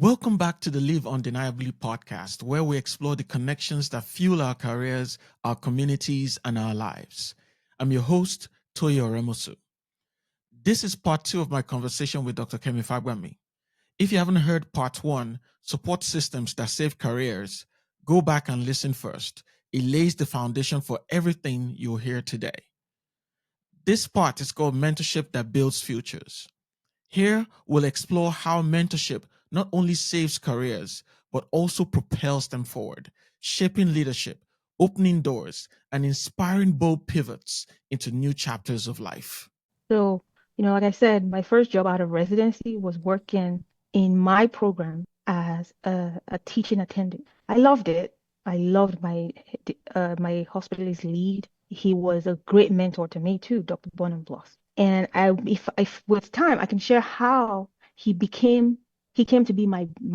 Welcome back to the Live Undeniably podcast, where we explore the connections that fuel our careers, our communities, and our lives. I'm your host, Toyo Remosu. This is part 2 of my conversation with Dr. Kemi Fagbami. If you haven't heard part 1, Support Systems That Save Careers, go back and listen first. It lays the foundation for everything you'll hear today. This part is called Mentorship That Builds Futures. Here, we'll explore how mentorship not only saves careers, but also propels them forward, shaping leadership, opening doors, and inspiring bold pivots into new chapters of life. So, like I said, my first job out of residency was working in my program as a teaching attendant. I loved it. I loved my hospitalist lead. He was a great mentor to me too, Dr. Bonham-Bloss. And if with time, I can share how he came to be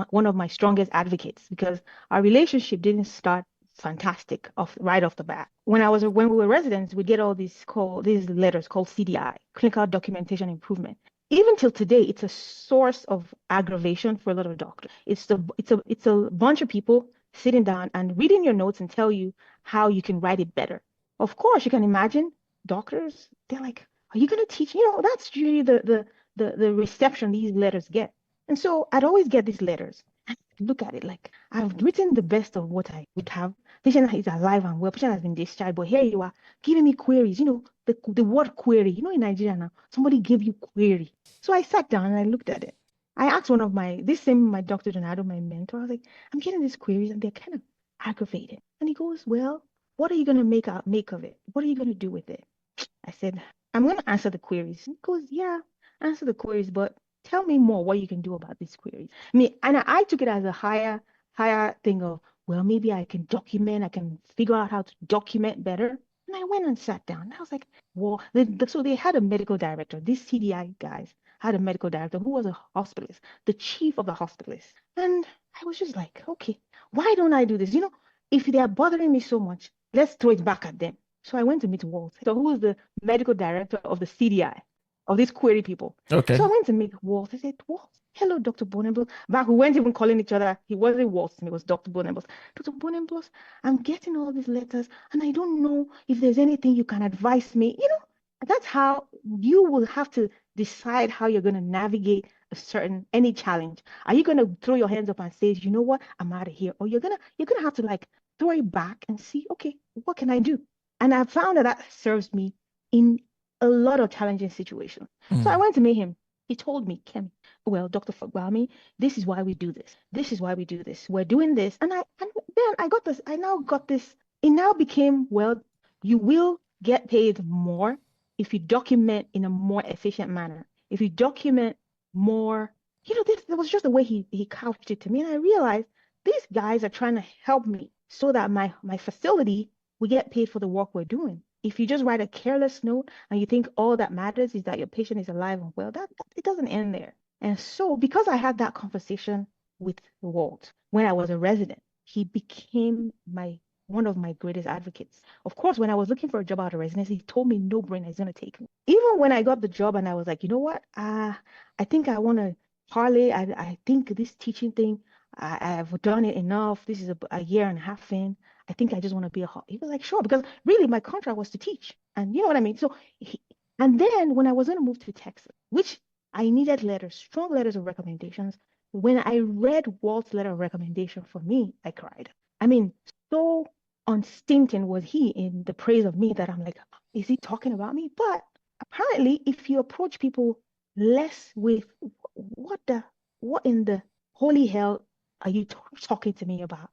one of my strongest advocates because our relationship didn't start fantastic right off the bat. When we were residents, we get all these letters called CDI, Clinical Documentation Improvement. Even till today, it's a source of aggravation for a lot of doctors. It's a bunch of people sitting down and reading your notes and tell you how you can write it better. Of course, you can imagine doctors, they're like, are you going to teach? That's usually the reception these letters get. And so I'd always get these letters. Look at it like I've written the best of what I would have. Patient is alive and well. Patient has been discharged, but here you are giving me queries. The word query. In Nigeria now, somebody gave you query. So I sat down and I looked at it. I asked my Dr. Donato, my mentor. I was like, I'm getting these queries and they're kind of aggravated. And he goes, well, what are you gonna make of it? What are you gonna do with it? I said, I'm gonna answer the queries. He goes, yeah, answer the queries, but tell me more what you can do about these queries. And I took it as a higher thing of, well, maybe I can figure out how to document better. And I went and sat down. I was like, well, so they had a medical director. These CDI guys had a medical director who was a hospitalist, the chief of the hospitalist. And I was just like, okay, why don't I do this? If they are bothering me so much, let's throw it back at them. So I went to meet Walt. So who was the medical director of the CDI, of these query people? Okay. So I went to meet Walt. I said, Walt, hello, Dr. Bonenblos. Back, we weren't even calling each other. He wasn't Walt, it was Dr. Bonenblos. Dr. Bonenblos, I'm getting all these letters, and I don't know if there's anything you can advise me. That's how you will have to decide how you're going to navigate any challenge. Are you going to throw your hands up and say, you know what, I'm out of here? Or you're gonna have to like throw it back and see, okay, what can I do? And I found that serves me in a lot of challenging situations. So I went to meet him. He told me, Kemi, well, Dr. Fagbami, this is why we do this. This is why we do this. We're doing this. And then I got this. I now got this. It now became, well, you will get paid more if you document in a more efficient manner. If you document more, that was just the way he couched it to me. And I realized these guys are trying to help me so that my facility, we get paid for the work we're doing. If you just write a careless note and you think all that matters is that your patient is alive and well, that it doesn't end there. And so because I had that conversation with Walt when I was a resident, he became one of my greatest advocates. Of course, when I was looking for a job out of residency, he told me no brainer is going to take me. Even when I got the job and I was like, you know what? I think I want to parlay. I think this teaching thing, I've done it enough. This is a year and a half in. I think I just want to be he was like, sure, because really my contract was to teach. And you know what I mean? And then when I was going to move to Texas, which I needed strong letters of recommendations. When I read Walt's letter of recommendation for me, I cried. I mean, so unstinted was he in the praise of me that I'm like, is he talking about me? But apparently, if you approach people less with what in the holy hell are you talking to me about?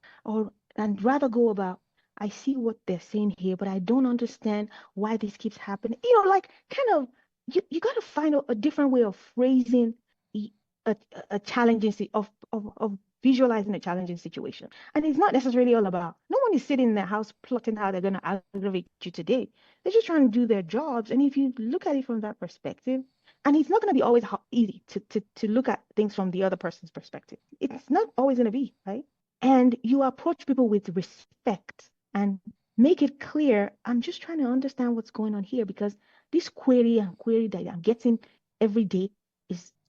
And rather go about, I see what they're saying here, but I don't understand why this keeps happening. Like kind of, you got to find a different way of phrasing a challenging of visualizing a challenging situation. And it's not necessarily all about, no one is sitting in their house plotting how they're going to aggravate you today. They're just trying to do their jobs. And if you look at it from that perspective, and it's not going to be always easy to look at things from the other person's perspective. It's not always going to be, right? And you approach people with respect and make it clear, I'm just trying to understand what's going on here, because this query that I'm getting every day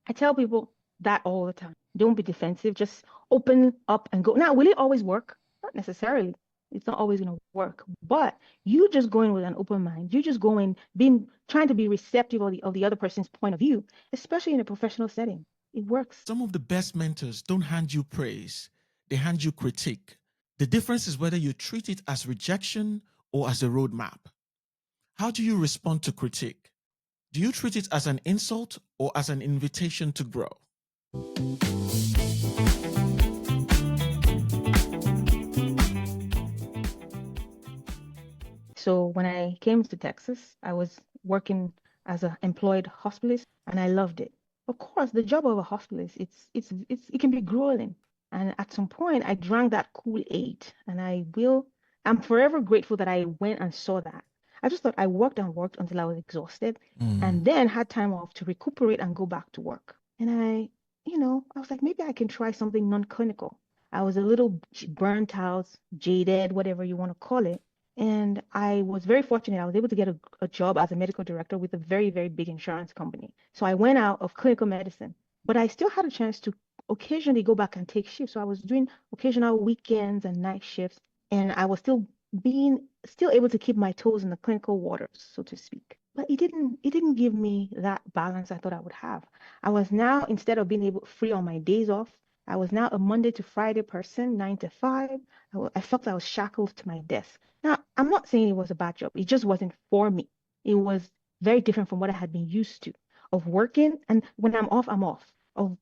I tell people that all the time. Don't be defensive. Just open up and go. Now, will it always work? Not necessarily. It's not always going to work. But you just going with an open mind. You just going, being trying to be receptive of the other person's point of view, especially in a professional setting. It works. Some of the best mentors don't hand you praise, they hand you critique. The difference is whether you treat it as rejection or as a roadmap. How do you respond to critique? Do you treat it as an insult or as an invitation to grow? So when I came to Texas, I was working as an employed hospitalist and I loved it. Of course, the job of a hospitalist, it can be grueling. And at some point I drank that Kool-Aid and I'm forever grateful that I went and saw that. I just thought I worked and worked until I was exhausted and then had time off to recuperate and go back to work. And I was like, maybe I can try something non-clinical. I was a little burnt out, jaded, whatever you want to call it. And I was very fortunate. I was able to get a job as a medical director with a very, very big insurance company. So I went out of clinical medicine, but I still had a chance to occasionally go back and take shifts. So I was doing occasional weekends and night shifts, and I was still able to keep my toes in the clinical waters, so to speak. But it didn't give me that balance I thought I would have. I was now, instead of being able free on my days off, I was now a Monday to Friday person, 9 to 5. I felt I was shackled to my desk. Now, I'm not saying it was a bad job. It just wasn't for me. It was very different from what I had been used to of working. And when I'm off, I'm off. So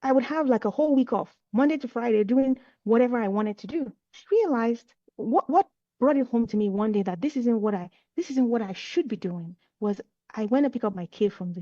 I would have like a whole week off, Monday to Friday, doing whatever I wanted to do. I realized what brought it home to me one day that this isn't what I should be doing was I went to pick up my kid from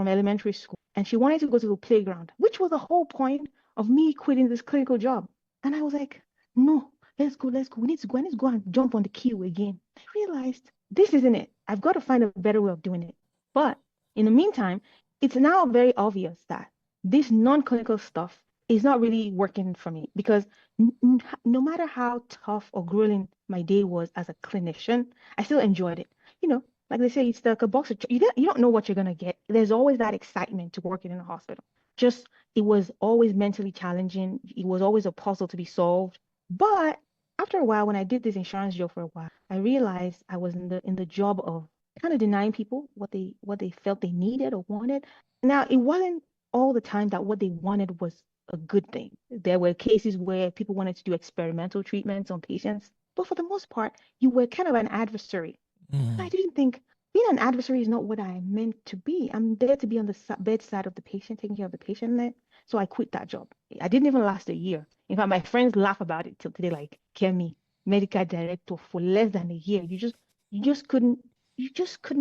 elementary school and she wanted to go to the playground, which was the whole point of me quitting this clinical job. And I was like, no, let's go, let's go. I need to go and jump on the queue again. I realized this isn't it. I've got to find a better way of doing it. But in the meantime, it's now very obvious that this non-clinical stuff is not really working for me because no matter how tough or grueling my day was as a clinician, I still enjoyed it. Like they say, it's like a box of you don't know what you're gonna get. There's always that excitement to working in a hospital. Just it was always mentally challenging. It was always a puzzle to be solved. But after a while, when I did this insurance job for a while, I realized I was in the job of kind of denying people what they felt they needed or wanted. Now, it wasn't all the time that what they wanted was a good thing. There were cases where people wanted to do experimental treatments on patients, but for the most part, you were kind of an adversary. I didn't think being an adversary is not what I meant to be. I'm there to be on the bedside of the patient, taking care of the patient there. So I quit that job. I didn't even last a year. In fact, my friends laugh about it till today, like, Kemi, medical director for less than a year. You just couldn't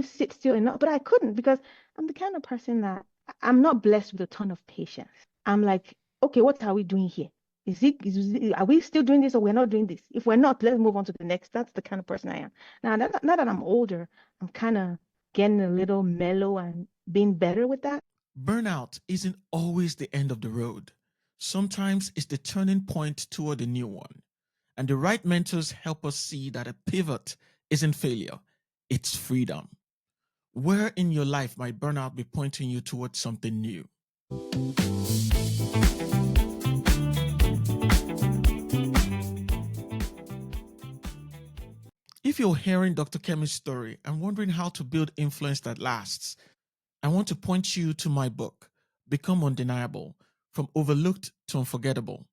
sit still enough. But I couldn't because I'm the kind of person that I'm not blessed with a ton of patience. I'm like, okay, what are we doing here? Are we still doing this or we're not doing this? If we're not, let's move on to the next. That's the kind of person I am. Now that I'm older, I'm kind of getting a little mellow and being better with that. Burnout isn't always the end of the road. Sometimes it's the turning point toward a new one. And the right mentors help us see that a pivot isn't failure, it's freedom. Where in your life might burnout be pointing you towards something new? If you're hearing Dr. Kemi's story and wondering how to build influence that lasts, I want to point you to my book, Become Undeniable: From Overlooked to Unforgettable.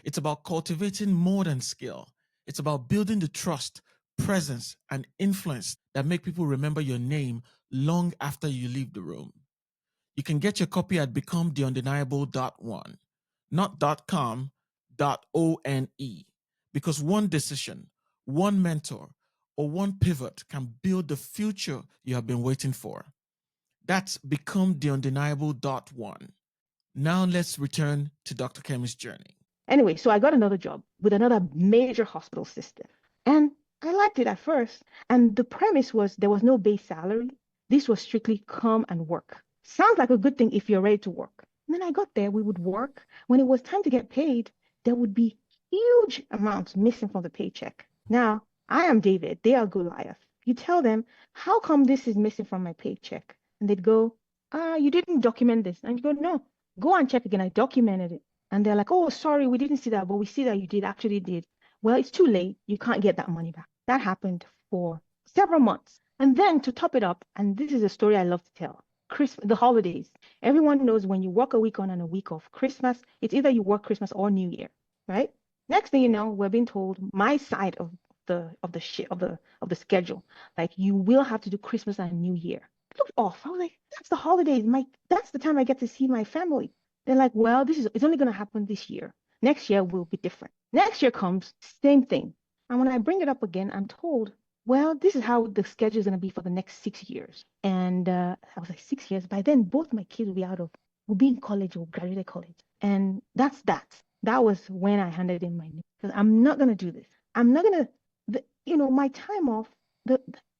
It's about cultivating more than skill. It's about building the trust, presence, and influence that make people remember your name long after you leave the room. You can get your copy at becometheundeniable.one, not .com, .one, because one decision, one mentor, or one pivot can build the future you have been waiting for. That's becometheundeniable.one. Now let's return to Dr. Kemi's journey. Anyway, so I got another job with another major hospital system. And I liked it at first. And the premise was there was no base salary. This was strictly come and work. Sounds like a good thing if you're ready to work. And then I got there, we would work. When it was time to get paid, there would be huge amounts missing from the paycheck. Now, I am David, they are Goliath. You tell them, how come this is missing from my paycheck? And they'd go, you didn't document this. And you go, no, Go and check again. I documented it. And they're like, oh, sorry, we didn't see that, but we see that you did actually did. Well, it's too late. You can't get that money back. That happened for several months. And then to top it up, and this is a story I love to tell, Christmas, the holidays. Everyone knows when you work a week on and a week off, Christmas, it's either you work Christmas or New Year, right? Next thing you know, we're being told my side of the schedule, like you will have to do Christmas and New Year. I looked off. I was like, that's the holidays. That's the time I get to see my family. They're like, well, it's only gonna happen this year. Next year will be different. Next year comes, same thing. And when I bring it up again, I'm told, well, this is how the schedule is going to be for the next 6 years. And I was like, 6 years? By then, both my kids will be in college or graduate college. And that's that. That was when I handed in my name. Because I'm not going to do this. I'm not going to, my time off,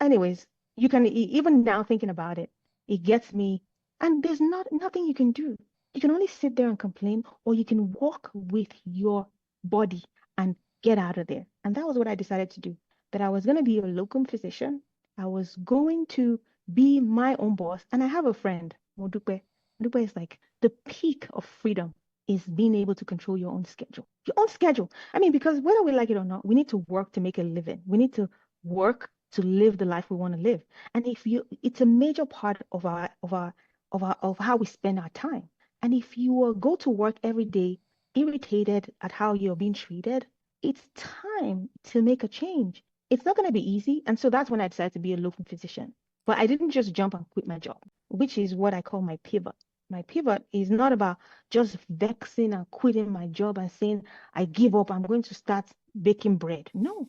anyways, you can, even now thinking about it, it gets me. And there's nothing you can do. You can only sit there and complain, or you can walk with your body and get out of there. And that was what I decided to do, that I was going to be a locum physician. I was going to be my own boss. And I have a friend, Modupe. Modupe is like the peak of freedom is being able to control your own schedule. Your own schedule. I mean, because whether we like it or not, we need to work to make a living. We need to work to live the life we want to live. And it's a major part of how we spend our time. And if you go to work every day irritated at how you're being treated, it's time to make a change. It's not going to be easy. And so that's when I decided to be a local physician. But I didn't just jump and quit my job, which is what I call my pivot. My pivot is not about just vexing and quitting my job and saying, I give up, I'm going to start baking bread. No,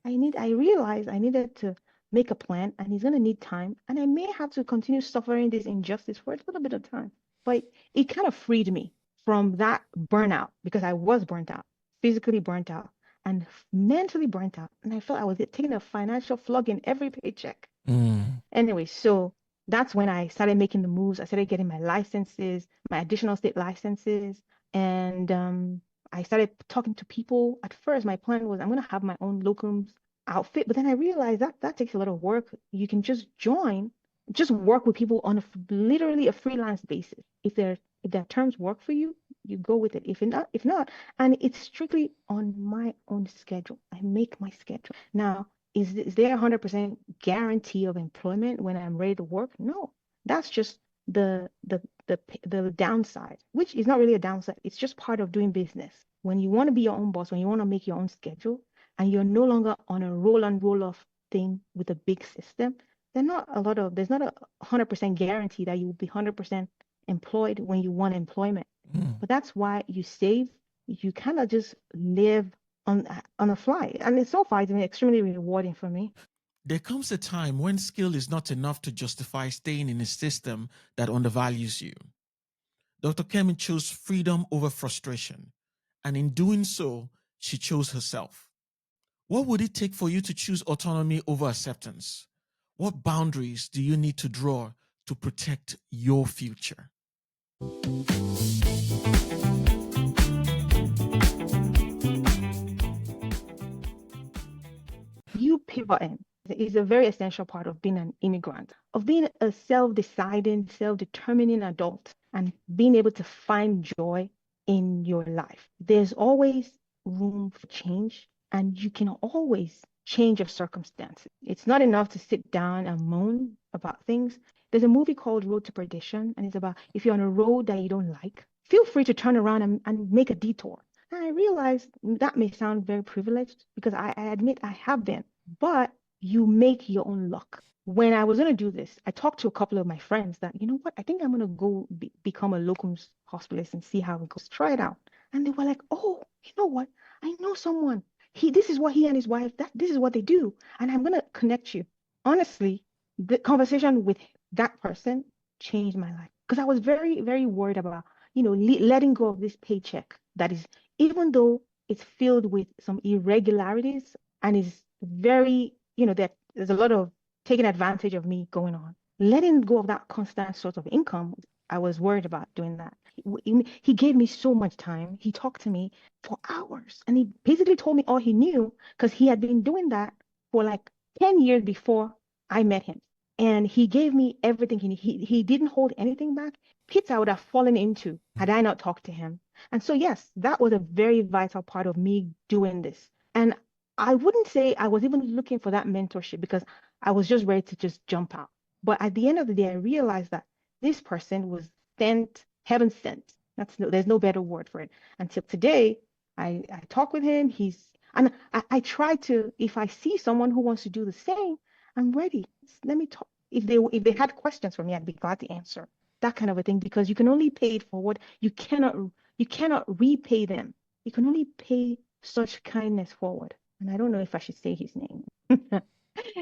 I realized I needed to make a plan, and it's going to need time. And I may have to continue suffering this injustice for a little bit of time. But it kind of freed me from that burnout, because I was burnt out, physically burnt out, and mentally burnt out. And I felt I was taking a financial flogging every paycheck. Anyway, so that's when I started making the moves. I started getting my licenses, my additional state licenses, and I started talking to people. At first, my plan was I'm going to have my own locums outfit, but then I realized that takes a lot of work. You can just work with people on literally a freelance basis. If their terms work for you, you go with it. If not, and it's strictly on my own schedule. I make my schedule. Now, is there 100% guarantee of employment when I'm ready to work? No, that's just the downside, which is not really a downside. It's just part of doing business. When you want to be your own boss, when you want to make your own schedule, and you're no longer on a roll on roll off thing with a big system, there's not a 100% guarantee that you will be 100% employed when you want employment. But that's why you save. You kind of just live on the fly, and so far it's been extremely rewarding for me. There comes a time when skill is not enough to justify staying in a system that undervalues you. Dr. Kemi chose freedom over frustration, and in doing so, she chose herself. What would it take for you to choose autonomy over acceptance? What boundaries do you need to draw to protect your future? You pivoting is a very essential part of being an immigrant, of being a self-deciding, self-determining adult, and being able to find joy in your life. There's always room for change, and you can always change your circumstances. It's not enough to sit down and moan about things. There's a movie called Road to Perdition, and it's about if you're on a road that you don't like, feel free to turn around and make a detour. And I realized that may sound very privileged, because I admit I have been, but you make your own luck. When I was going to do this, I talked to a couple of my friends that, you know what, I think I'm going to go become a locums hospitalist and see how it goes. Try it out. And they were like, oh, you know what? I know someone. This is what he and his wife, this is what they do. And I'm going to connect you. Honestly, the conversation with that person changed my life, because I was very, very worried about, letting go of this paycheck that is, even though it's filled with some irregularities and is very, there's a lot of taking advantage of me going on. Letting go of that constant source of income, I was worried about doing that. He gave me so much time. He talked to me for hours, and he basically told me all he knew, because he had been doing that for like 10 years before I met him. And he gave me everything. He didn't hold anything back. Pits I would have fallen into had I not talked to him. And so, yes, that was a very vital part of me doing this. And I wouldn't say I was even looking for that mentorship because I was just ready to just jump out. But at the end of the day, I realized that this person was sent, heaven sent. There's no better word for it. Until today, I talk with him. I try to, if I see someone who wants to do the same, I'm ready. Let me talk. If they had questions for me, I'd be glad to answer. That kind of a thing, because you can only pay it forward. You cannot repay them. You can only pay such kindness forward. And I don't know if I should say his name.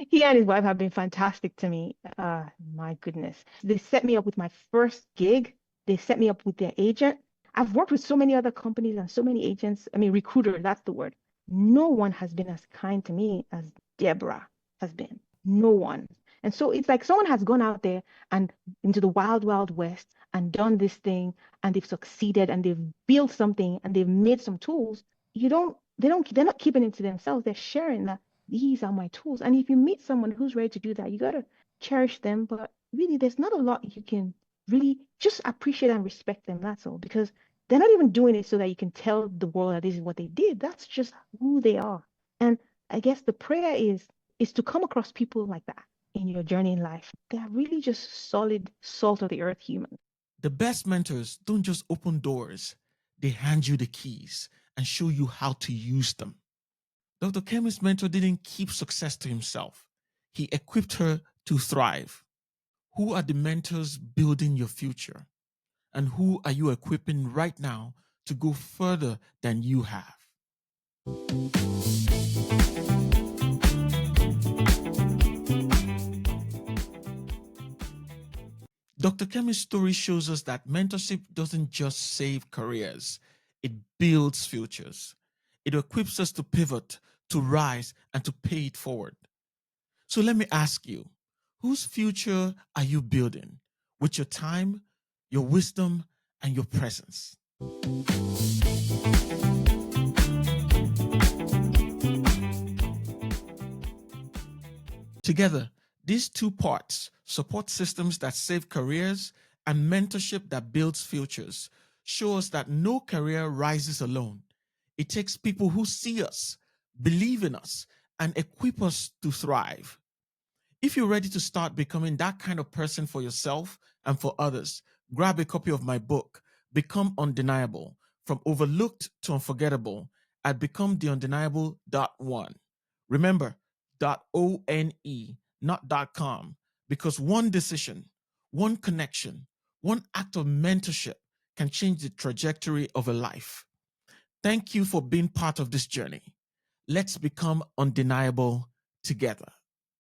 He and his wife have been fantastic to me. My goodness. They set me up with my first gig. They set me up with their agent. I've worked with so many other companies and so many agents. I mean, recruiter, that's the word. No one has been as kind to me as Deborah has been. No one. And so it's like someone has gone out there and into the wild, wild west and done this thing and they've succeeded and they've built something and they've made some tools. They're not keeping it to themselves. They're sharing that these are my tools. And if you meet someone who's ready to do that, you got to cherish them. But really, there's not a lot you can really just appreciate and respect them. That's all. Because they're not even doing it so that you can tell the world that this is what they did. That's just who they are. And I guess the prayer is to come across people like that in your journey in life. They are really just solid, salt of the earth humans. The best mentors don't just open doors, they hand you the keys and show you how to use them. Dr. Kemi's mentor didn't keep success to himself, he equipped her to thrive. Who are the mentors building your future? And who are you equipping right now to go further than you have? Dr. Kemi's story shows us that mentorship doesn't just save careers, it builds futures. It equips us to pivot, to rise, and to pay it forward. So let me ask you, whose future are you building with your time, your wisdom, and your presence? Together, these two parts, support systems that save careers and mentorship that builds futures, show us that no career rises alone. It takes people who see us, believe in us, and equip us to thrive. If you're ready to start becoming that kind of person for yourself and for others, grab a copy of my book, Become Undeniable, From Overlooked to Unforgettable, at becometheundeniable.one. Remember, .one, not .com, because one decision, one connection, one act of mentorship can change the trajectory of a life. Thank you for being part of this journey. Let's become undeniable together.